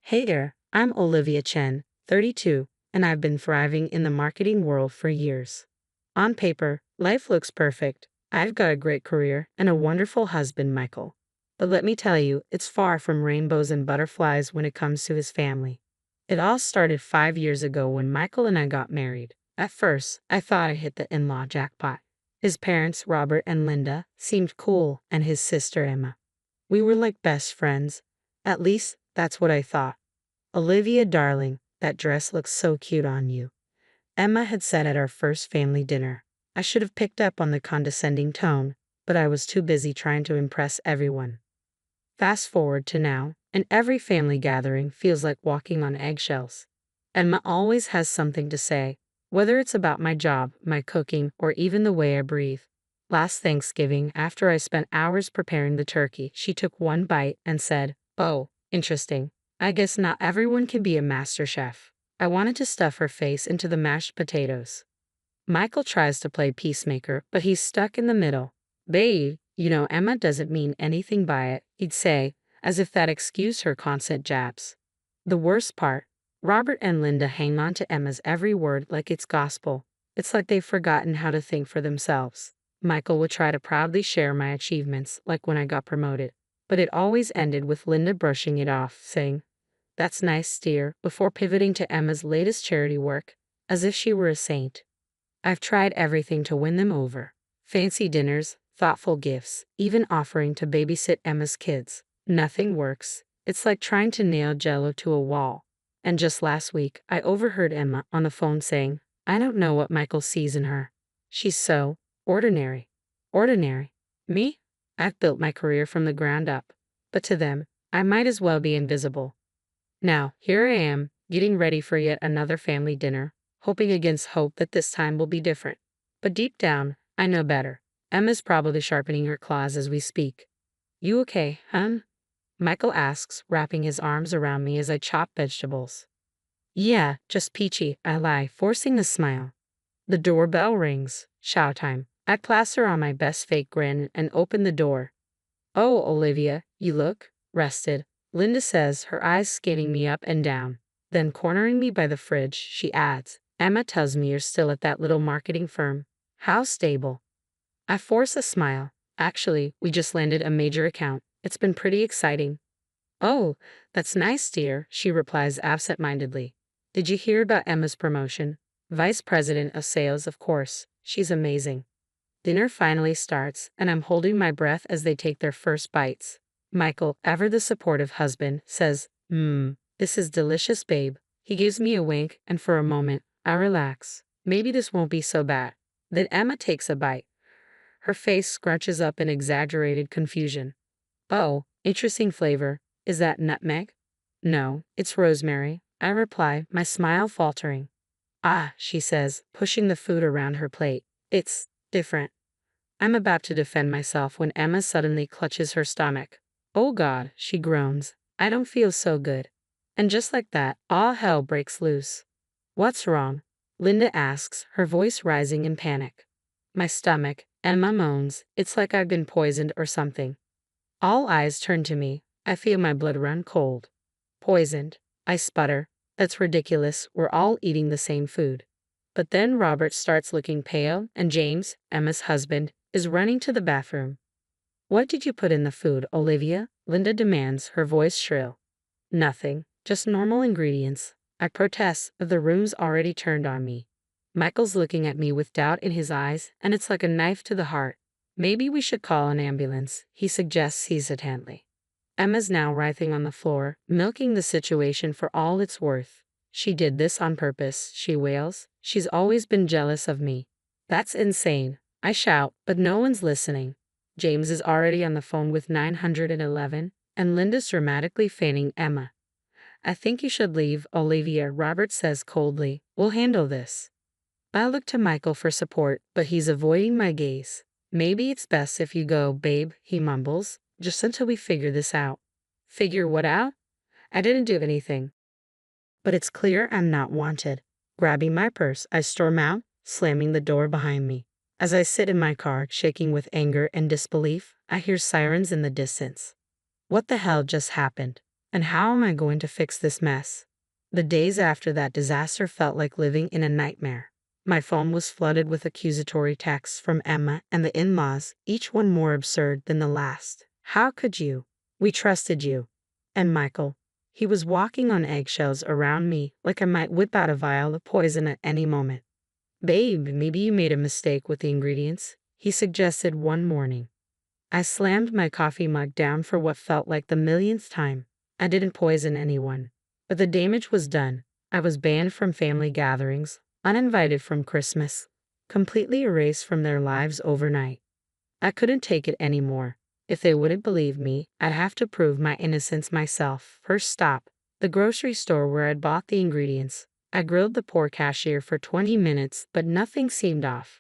Hey there, I'm Olivia Chen, 32, and I've been thriving in the marketing world for years. On paper, life looks perfect. I've got a great career and a wonderful husband, Michael. But let me tell you, it's far from rainbows and butterflies when it comes to his family. It all started 5 years ago when Michael and I got married. At first, I thought I hit the in-law jackpot. His parents, Robert and Linda, seemed cool, and his sister, Emma. We were like best friends. At least, that's what I thought. Olivia, darling, that dress looks so cute on you, Emma had said at our first family dinner. I should have picked up on the condescending tone, but I was too busy trying to impress everyone. Fast forward to now, and every family gathering feels like walking on eggshells. Emma always has something to say, whether it's about my job, my cooking, or even the way I breathe. Last Thanksgiving, after I spent hours preparing the turkey, she took one bite and said, "Oh, interesting. I guess not everyone can be a master chef." I wanted to stuff her face into the mashed potatoes. Michael tries to play peacemaker, but he's stuck in the middle. "Babe, Emma doesn't mean anything by it," he'd say, as if that excused her constant jabs. The worst part, Robert and Linda hang on to Emma's every word like it's gospel. It's like they've forgotten how to think for themselves. Michael would try to proudly share my achievements, like when I got promoted, but it always ended with Linda brushing it off, saying, "That's nice, dear," before pivoting to Emma's latest charity work, as if she were a saint. I've tried everything to win them over. Fancy dinners, thoughtful gifts, even offering to babysit Emma's kids. Nothing works. It's like trying to nail Jell-O to a wall. And just last week, I overheard Emma on the phone saying, "I don't know what Michael sees in her. She's so ordinary." Ordinary? Me? I've built my career from the ground up. But to them, I might as well be invisible. Now, here I am, getting ready for yet another family dinner, hoping against hope that this time will be different. But deep down, I know better. Emma's probably sharpening her claws as we speak. "You okay, hon?" Michael asks, wrapping his arms around me as I chop vegetables. "Yeah, just peachy," I lie, forcing a smile. The doorbell rings. Chow time. I plaster on my best fake grin and open the door. "Oh, Olivia, you look rested," Linda says, her eyes scanning me up and down. Then, cornering me by the fridge, she adds, "Emma tells me you're still at that little marketing firm. How stable?" I force a smile. "Actually, we just landed a major account. It's been pretty exciting." "Oh, that's nice, dear," she replies absent-mindedly. "Did you hear about Emma's promotion?" "Vice President of Sales, of course. She's amazing." Dinner finally starts, and I'm holding my breath as they take their first bites. Michael, ever the supportive husband, says, "This is delicious, babe." He gives me a wink, and for a moment, I relax. Maybe this won't be so bad. Then Emma takes a bite. Her face scrunches up in exaggerated confusion. "Oh, interesting flavor. Is that nutmeg?" "No, it's rosemary," I reply, my smile faltering. "Ah," she says, pushing the food around her plate. "It's different." I'm about to defend myself when Emma suddenly clutches her stomach. "Oh God," she groans. "I don't feel so good." And just like that, all hell breaks loose. "What's wrong?" Linda asks, her voice rising in panic. "My stomach," Emma moans. "It's like I've been poisoned or something." All eyes turn to me. I feel my blood run cold. "Poisoned?" I sputter. "That's ridiculous. We're all eating the same food." But then Robert starts looking pale, and James, Emma's husband, is running to the bathroom. "What did you put in the food, Olivia?" Linda demands, her voice shrill. "Nothing, just normal ingredients." I protest, but the room's already turned on me. Michael's looking at me with doubt in his eyes, and it's like a knife to the heart. "Maybe we should call an ambulance," he suggests hesitantly. Emma's now writhing on the floor, milking the situation for all it's worth. "She did this on purpose," she wails. "She's always been jealous of me." "That's insane," I shout, but no one's listening. James is already on the phone with 911, and Linda's dramatically feigning Emma. "I think you should leave, Olivia," Robert says coldly. "We'll handle this." I look to Michael for support, but he's avoiding my gaze. "Maybe it's best if you go, babe," he mumbles, "just until we figure this out." Figure what out? I didn't do anything. But it's clear I'm not wanted. Grabbing my purse, I storm out, slamming the door behind me. As I sit in my car, shaking with anger and disbelief, I hear sirens in the distance. What the hell just happened? And how am I going to fix this mess? The days after that disaster felt like living in a nightmare. My phone was flooded with accusatory texts from Emma and the in-laws, each one more absurd than the last. How could you? We trusted you. And Michael. He was walking on eggshells around me like I might whip out a vial of poison at any moment. Babe, maybe you made a mistake with the ingredients, he suggested one morning. I slammed my coffee mug down for what felt like the millionth time. I didn't poison anyone. But the damage was done. I was banned from family gatherings, uninvited from Christmas, completely erased from their lives overnight. I couldn't take it anymore. If they wouldn't believe me, I'd have to prove my innocence myself. First stop, the grocery store where I'd bought the ingredients. I grilled the poor cashier for 20 minutes, but nothing seemed off.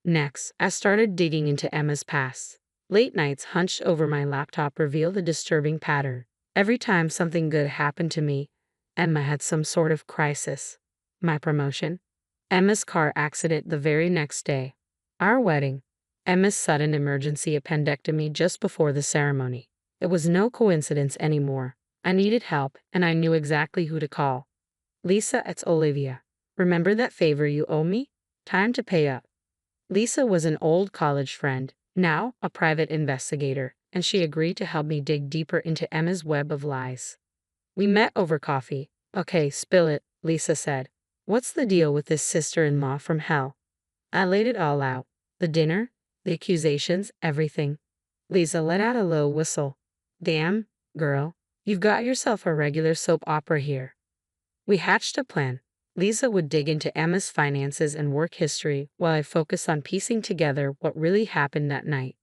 Next, I started digging into Emma's past. Late nights hunched over my laptop revealed a disturbing pattern. Every time something good happened to me, Emma had some sort of crisis. My promotion, Emma's car accident the very next day, our wedding, Emma's sudden emergency appendectomy just before the ceremony. It was no coincidence anymore. I needed help, and I knew exactly who to call. Lisa, it's Olivia. Remember that favor you owe me? Time to pay up. Lisa was an old college friend, now a private investigator, and she agreed to help me dig deeper into Emma's web of lies. We met over coffee. Okay, spill it, Lisa said. What's the deal with this sister-in-law from hell? I laid it all out. The dinner, the accusations, everything. Lisa let out a low whistle. Damn, girl, you've got yourself a regular soap opera here. We hatched a plan. Lisa would dig into Emma's finances and work history while I focused on piecing together what really happened that night.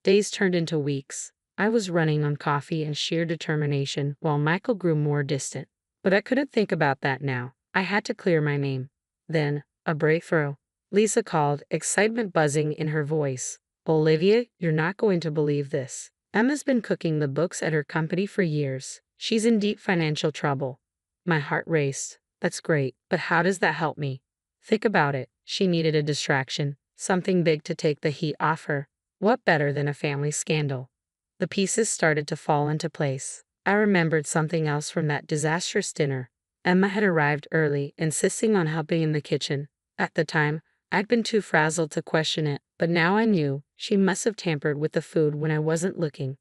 Days turned into weeks. I was running on coffee and sheer determination while Michael grew more distant. But I couldn't think about that now. I had to clear my name. Then, a breakthrough. Lisa called, excitement buzzing in her voice. Olivia, you're not going to believe this. Emma's been cooking the books at her company for years. She's in deep financial trouble. My heart raced. That's great, but how does that help me? Think about it. She needed a distraction, something big to take the heat off her. What better than a family scandal? The pieces started to fall into place. I remembered something else from that disastrous dinner. Emma had arrived early, insisting on helping in the kitchen. At the time, I'd been too frazzled to question it, but now I knew she must have tampered with the food when I wasn't looking.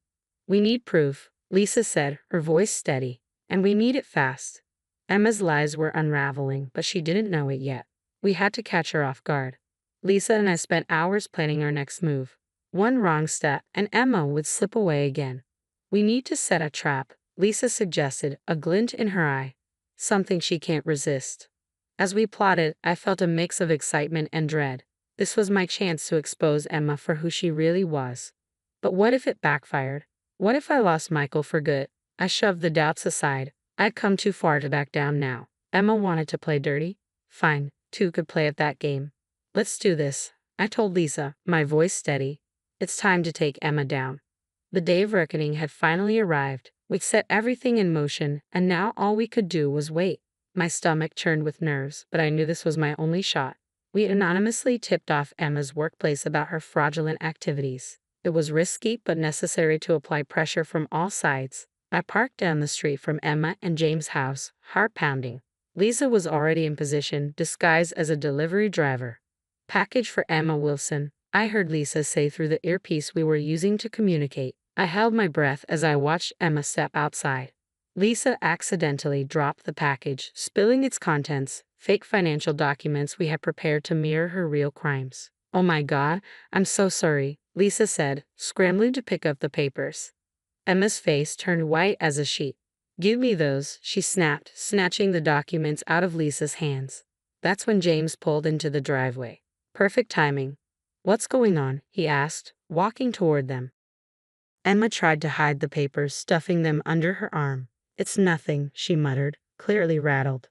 We need proof, Lisa said, her voice steady. And we need it fast. Emma's lies were unraveling, but she didn't know it yet. We had to catch her off guard. Lisa and I spent hours planning our next move. One wrong step, and Emma would slip away again. We need to set a trap, Lisa suggested, a glint in her eye. Something she can't resist. As we plotted, I felt a mix of excitement and dread. This was my chance to expose Emma for who she really was. But what if it backfired? What if I lost Michael for good? I shoved the doubts aside. I'd come too far to back down now. Emma wanted to play dirty? Fine, two could play at that game. Let's do this, I told Lisa, my voice steady. It's time to take Emma down. The day of reckoning had finally arrived. We'd set everything in motion, and now all we could do was wait. My stomach churned with nerves, but I knew this was my only shot. We anonymously tipped off Emma's workplace about her fraudulent activities. It was risky but necessary to apply pressure from all sides. I parked down the street from Emma and James' house, heart pounding. Lisa was already in position, disguised as a delivery driver. Package for Emma Wilson, I heard Lisa say through the earpiece we were using to communicate. I held my breath as I watched Emma step outside. Lisa accidentally dropped the package, spilling its contents, fake financial documents we had prepared to mirror her real crimes. Oh my God, I'm so sorry, Lisa said, scrambling to pick up the papers. Emma's face turned white as a sheet. Give me those, she snapped, snatching the documents out of Lisa's hands. That's when James pulled into the driveway. Perfect timing. What's going on? He asked, walking toward them. Emma tried to hide the papers, stuffing them under her arm. It's nothing, she muttered, clearly rattled.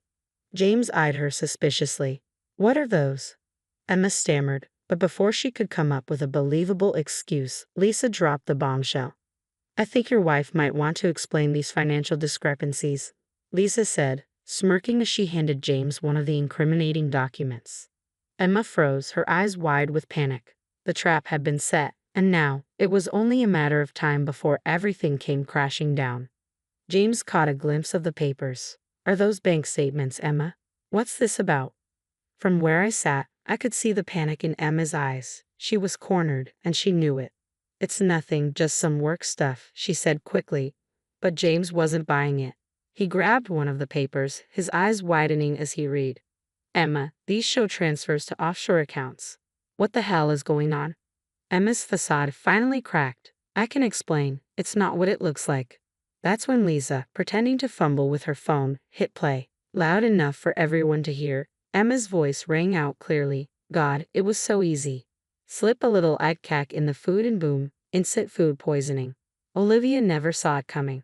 James eyed her suspiciously. What are those? Emma stammered, but before she could come up with a believable excuse, Lisa dropped the bombshell. I think your wife might want to explain these financial discrepancies, Lisa said, smirking as she handed James one of the incriminating documents. Emma froze, her eyes wide with panic. The trap had been set, and now, it was only a matter of time before everything came crashing down. James caught a glimpse of the papers. Are those bank statements, Emma? What's this about? From where I sat, I could see the panic in Emma's eyes. She was cornered, and she knew it. It's nothing, just some work stuff, she said quickly. But James wasn't buying it. He grabbed one of the papers, his eyes widening as he read. Emma, these show transfers to offshore accounts. What the hell is going on? Emma's facade finally cracked. I can explain. It's not what it looks like. That's when Lisa, pretending to fumble with her phone, hit play. Loud enough for everyone to hear. Emma's voice rang out clearly. God, it was so easy. Slip a little idcac in the food and boom, instant food poisoning. Olivia never saw it coming.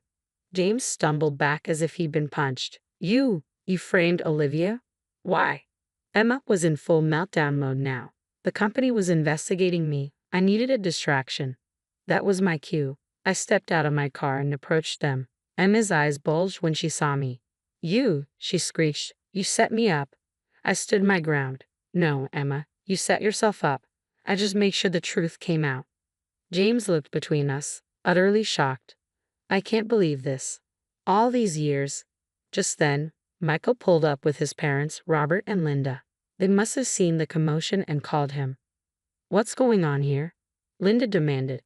James stumbled back as if he'd been punched. You framed Olivia? Why? Emma was in full meltdown mode now. The company was investigating me. I needed a distraction. That was my cue. I stepped out of my car and approached them. Emma's eyes bulged when she saw me. You, she screeched. You set me up. I stood my ground. No, Emma, you set yourself up. I just made sure the truth came out. James looked between us, utterly shocked. I can't believe this. All these years. Just then, Michael pulled up with his parents, Robert and Linda. They must have seen the commotion and called him. What's going on here? Linda demanded.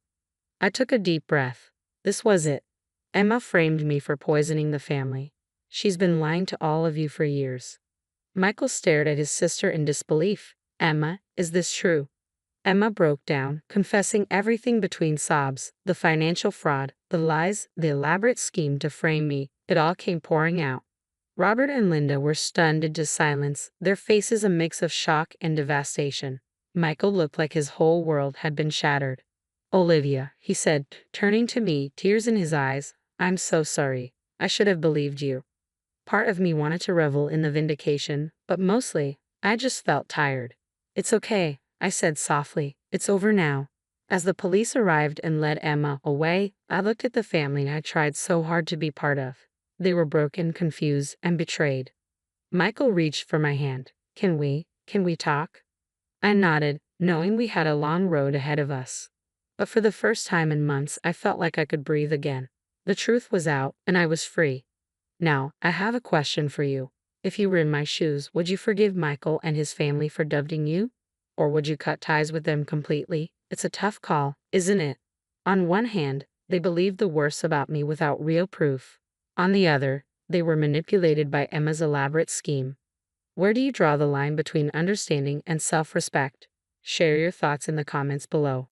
I took a deep breath. This was it. Emma framed me for poisoning the family. She's been lying to all of you for years. Michael stared at his sister in disbelief. Emma, is this true? Emma broke down, confessing everything between sobs, the financial fraud, the lies, the elaborate scheme to frame me. It all came pouring out. Robert and Linda were stunned into silence, their faces a mix of shock and devastation. Michael looked like his whole world had been shattered. Olivia, he said, turning to me, tears in his eyes, I'm so sorry. I should have believed you. Part of me wanted to revel in the vindication, but mostly, I just felt tired. It's okay, I said softly. It's over now. As the police arrived and led Emma away, I looked at the family I tried so hard to be part of. They were broken, confused, and betrayed. Michael reached for my hand. Can we talk? I nodded, knowing we had a long road ahead of us. But for the first time in months, I felt like I could breathe again. The truth was out, and I was free. Now, I have a question for you. If you were in my shoes, would you forgive Michael and his family for doubting you? Or would you cut ties with them completely? It's a tough call, isn't it? On one hand, they believed the worst about me without real proof. On the other, they were manipulated by Emma's elaborate scheme. Where do you draw the line between understanding and self-respect? Share your thoughts in the comments below.